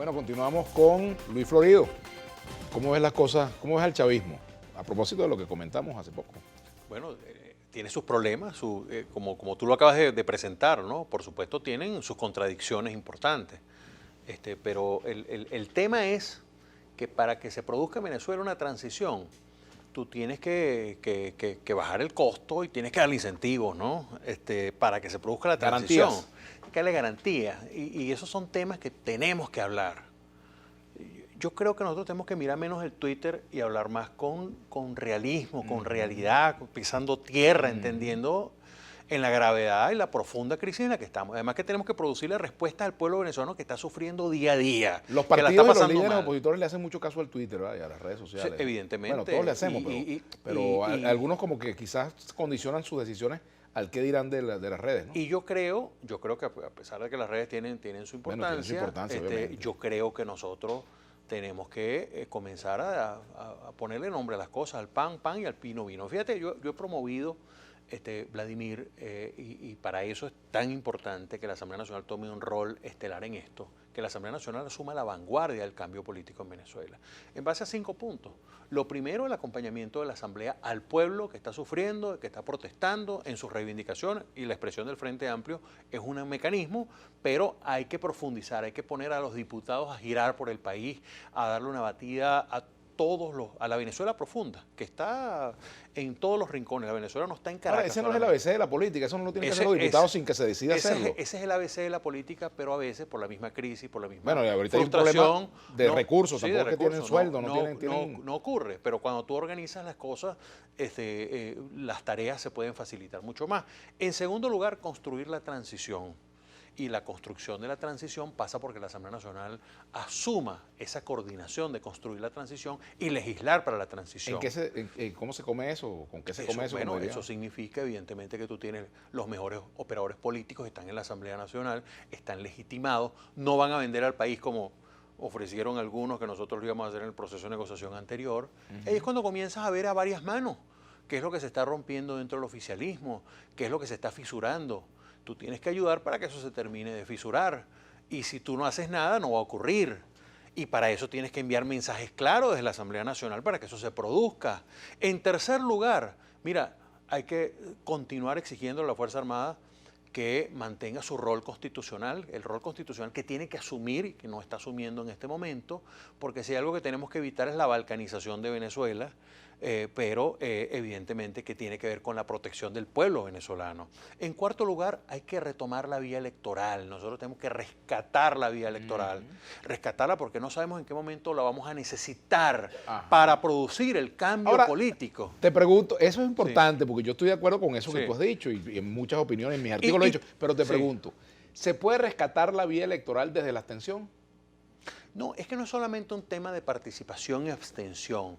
Bueno, continuamos con Luis Florido. ¿Cómo ves las cosas? ¿Cómo ves al chavismo? A propósito de lo que comentamos hace poco. Bueno, tiene sus problemas, como tú lo acabas de presentar, ¿no? Por supuesto tienen sus contradicciones importantes. Pero el tema es que para que se produzca en Venezuela una transición, tú tienes que bajar el costo y tienes que darle incentivos, ¿no? Para que se produzca la transición. Garantías. Hay que darle garantías. Y esos son temas que tenemos que hablar. Yo creo que nosotros tenemos que mirar menos el Twitter y hablar más con realismo, con realidad, pisando tierra, entendiendo en la gravedad y la profunda crisis en la que estamos. Además que tenemos que producirle respuesta al pueblo venezolano que está sufriendo día a día. Los que la partidos está y los pasando líderes mal. opositores le hacen mucho caso al Twitter, ¿verdad? Y a las redes sociales. Sí, evidentemente. Bueno, todos le hacemos, pero algunos como que quizás condicionan sus decisiones al qué dirán de las redes, ¿no? Y yo creo que a pesar de que las redes tienen su importancia, tienen su importancia, obviamente. yo creo que nosotros tenemos que comenzar a ponerle nombre a las cosas, al pan y al vino vino. Fíjate, yo he promovido, Vladimir, y para eso es tan importante que la Asamblea Nacional tome un rol estelar en esto, que la Asamblea Nacional asuma la vanguardia del cambio político en Venezuela, en base a 5 puntos. Lo primero, el acompañamiento de la Asamblea al pueblo que está sufriendo, que está protestando en sus reivindicaciones, y la expresión del Frente Amplio es un mecanismo, pero hay que profundizar, hay que poner a los diputados a girar por el país, a darle una batida a la Venezuela profunda, que está en todos los rincones. La Venezuela no está en Caracas. Ahora, ese no es el ABC de la política, eso no lo tienen que hacer los diputados sin que se decida hacerlo. Ese es el ABC de la política, pero a veces por la misma crisis, por la misma bueno, y ahorita frustración, hay un problema de recursos, sí, tampoco de es que tienen sueldo, no ocurre, pero cuando tú organizas las cosas, las tareas se pueden facilitar mucho más. En segundo lugar, construir la transición. Y la construcción de la transición pasa porque la Asamblea Nacional asuma esa coordinación de construir la transición y legislar para la transición. ¿Cómo se come eso? ¿Con qué se come eso? Bueno, eso significa evidentemente que tú tienes los mejores operadores políticos, que están en la Asamblea Nacional, están legitimados, no van a vender al país como ofrecieron algunos que nosotros lo íbamos a hacer en el proceso de negociación anterior. Ahí es cuando comienzas a ver a varias manos qué es lo que se está rompiendo dentro del oficialismo, qué es lo que se está fisurando. Tú tienes que ayudar para que eso se termine de fisurar. Y si tú no haces nada, no va a ocurrir. Y para eso tienes que enviar mensajes claros desde la Asamblea Nacional para que eso se produzca. En tercer lugar, mira, hay que continuar exigiendo a la Fuerza Armada que mantenga su rol constitucional, el rol constitucional que tiene que asumir y que no está asumiendo en este momento, porque si hay algo que tenemos que evitar es la balcanización de Venezuela, pero evidentemente que tiene que ver con la protección del pueblo venezolano. En cuarto lugar, hay que retomar la vía electoral. Nosotros tenemos que rescatar la vía electoral. Rescatarla porque no sabemos en qué momento la vamos a necesitar para producir el cambio político. Te pregunto, eso es importante porque yo estoy de acuerdo con eso que tú has dicho y en muchas opiniones, en mis artículos lo he dicho, pero te pregunto, ¿se puede rescatar la vía electoral desde la abstención? No, es que no es solamente un tema de participación y abstención,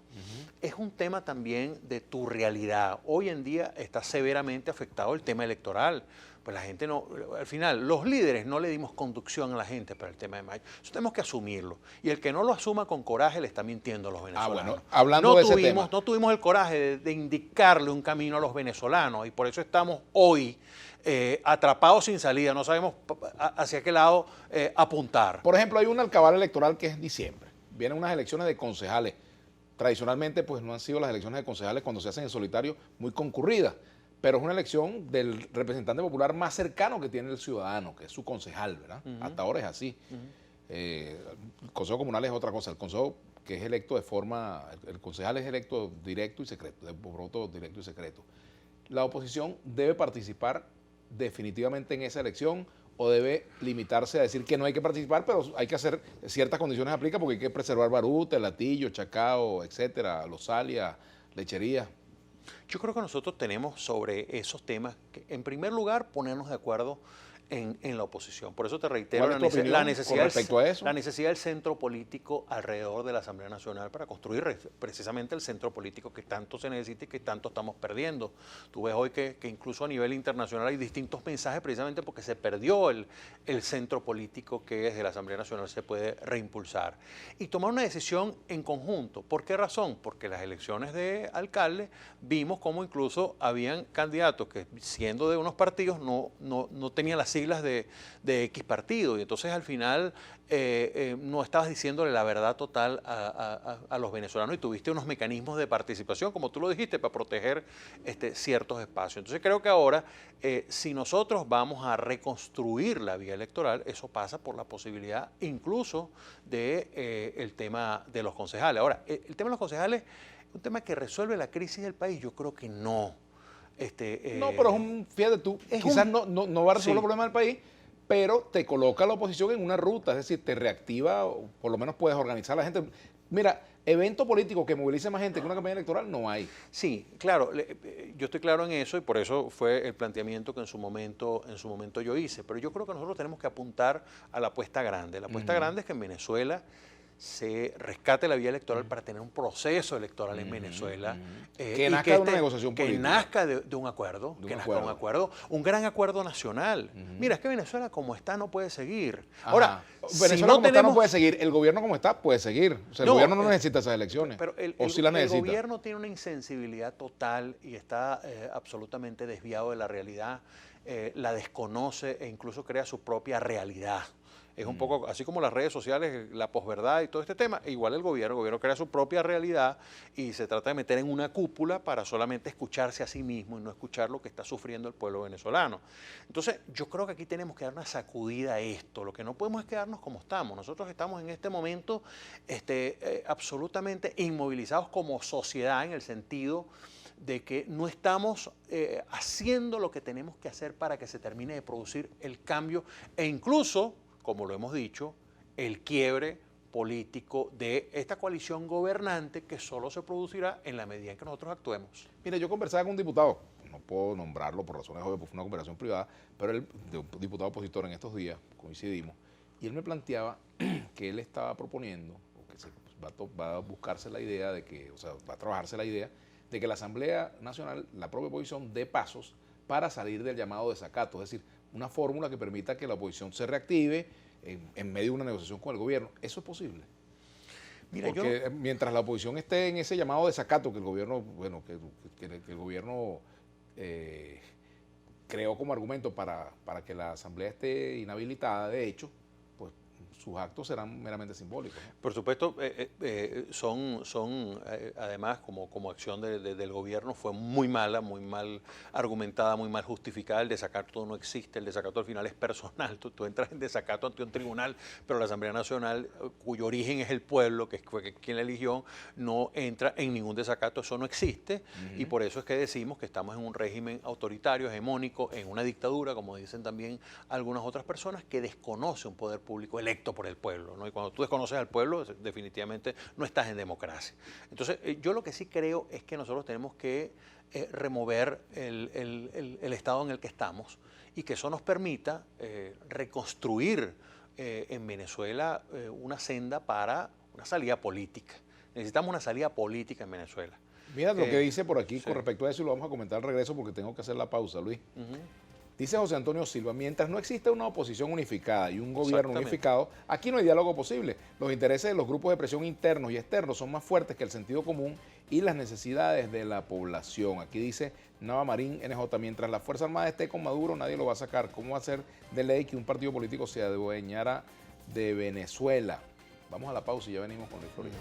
es un tema también de tu realidad. Hoy en día está severamente afectado el tema electoral. Pues la gente no, al final, los líderes no le dimos conducción a la gente para el tema de mayo. Eso tenemos que asumirlo. Y el que no lo asuma con coraje le está mintiendo a los venezolanos. Bueno, hablando de ese tema. No tuvimos el coraje de indicarle un camino a los venezolanos y por eso estamos hoy atrapados sin salida, no sabemos hacia qué lado apuntar. Por ejemplo, hay una alcabala electoral que es en diciembre. Vienen unas elecciones de concejales. Tradicionalmente, pues no han sido las elecciones de concejales cuando se hacen en solitario muy concurridas, pero es una elección del representante popular más cercano que tiene el ciudadano, que es su concejal, ¿verdad? Hasta ahora es así. El consejo comunal es otra cosa. El consejo que es electo de forma, el concejal es electo directo y secreto, por voto directo y secreto. La oposición debe participar definitivamente en esa elección o debe limitarse a decir que no hay que participar, pero hay que hacer ciertas condiciones aplica porque hay que preservar Baruta, El Latillo, Chacao, etcétera, Los Alias, Lechería. Yo creo que nosotros tenemos sobre esos temas que, en primer lugar, ponernos de acuerdo en la oposición. Por eso te reitero la necesidad del centro político alrededor de la Asamblea Nacional para construir precisamente el centro político que tanto se necesita y que tanto estamos perdiendo. Tú ves hoy que incluso a nivel internacional hay distintos mensajes precisamente porque se perdió el centro político que desde la Asamblea Nacional se puede reimpulsar. Y tomar una decisión en conjunto. ¿Por qué razón? Porque las elecciones de alcalde vimos cómo incluso habían candidatos que siendo de unos partidos no tenían las siglas de X partido. Y entonces al final no estabas diciéndole la verdad total a los venezolanos y tuviste unos mecanismos de participación, como tú lo dijiste, para proteger ciertos espacios. Entonces creo que ahora, si nosotros vamos a reconstruir la vía electoral, eso pasa por la posibilidad incluso de el tema de los concejales. Ahora, el tema de los concejales es un tema que resuelve la crisis del país. Yo creo que no. No, pero fíjate tú, quizás no va a resolver el problema del país, pero te coloca a la oposición en una ruta, es decir, te reactiva, o por lo menos puedes organizar a la gente. Mira, evento político que movilice más gente que una campaña electoral no hay. Sí, claro, yo estoy claro en eso y por eso fue el planteamiento que en su momento yo hice. Pero yo creo que nosotros tenemos que apuntar a la apuesta grande. La apuesta grande es que en Venezuela se rescate la vía electoral para tener un proceso electoral en Venezuela. Que nazca de una negociación política. Que nazca de un acuerdo, un gran acuerdo nacional. Mira, es que Venezuela como está no puede seguir. Ahora, Venezuela si no como está no puede seguir, el gobierno como está puede seguir. O sea, el gobierno no necesita esas elecciones. Pero el gobierno tiene una insensibilidad total y está absolutamente desviado de la realidad, la desconoce e incluso crea su propia realidad. Es un poco así como las redes sociales, la posverdad y todo este tema. Igual el gobierno crea su propia realidad y se trata de meter en una cúpula para solamente escucharse a sí mismo y no escuchar lo que está sufriendo el pueblo venezolano. Entonces, yo creo que aquí tenemos que dar una sacudida a esto. Lo que no podemos es quedarnos como estamos. Nosotros estamos en este momento absolutamente inmovilizados como sociedad en el sentido de que no estamos haciendo lo que tenemos que hacer para que se termine de producir el cambio e incluso, como lo hemos dicho, el quiebre político de esta coalición gobernante que solo se producirá en la medida en que nosotros actuemos. Mira, yo conversaba con un diputado, no puedo nombrarlo por razones obvias, porque fue una conversación privada, pero él, de un diputado opositor en estos días, coincidimos, y él me planteaba que él estaba proponiendo, o que va a buscarse la idea de que, o sea, va a trabajarse la idea de que la Asamblea Nacional, la propia oposición, dé pasos para salir del llamado desacato, es decir, una fórmula que permita que la oposición se reactive en medio de una negociación con el gobierno. ¿Eso es posible? Mira, porque mientras la oposición esté en ese llamado desacato que el gobierno, bueno, que el gobierno creó como argumento para que la asamblea esté inhabilitada, de hecho, pues sus actos serán meramente simbólicos, ¿no? Por supuesto, además, como acción del gobierno, fue muy mala, muy mal argumentada, muy mal justificada. El desacato no existe, el desacato al final es personal. Tú entras en desacato ante un tribunal, pero la Asamblea Nacional, cuyo origen es el pueblo, que fue quien la eligió, no entra en ningún desacato, eso no existe. Y por eso es que decimos que estamos en un régimen autoritario, hegemónico, en una dictadura, como dicen también algunas otras personas, que desconoce un poder público electo por el pueblo, ¿no? Y cuando tú desconoces al pueblo, definitivamente no estás en democracia. Entonces, yo lo que sí creo es que nosotros tenemos que remover el estado en el que estamos y que eso nos permita reconstruir en Venezuela una senda para una salida política. Necesitamos una salida política en Venezuela. Mira lo que dice por aquí con respecto a eso y lo vamos a comentar al regreso porque tengo que hacer la pausa, Luis. Dice José Antonio Silva, mientras no exista una oposición unificada y un gobierno unificado, aquí no hay diálogo posible. Los intereses de los grupos de presión internos y externos son más fuertes que el sentido común y las necesidades de la población. Aquí dice Nava Marín NJ, mientras la Fuerza Armada esté con Maduro, nadie lo va a sacar. ¿Cómo va a ser de ley que un partido político se adueñara de Venezuela? Vamos a la pausa y ya venimos con la historia.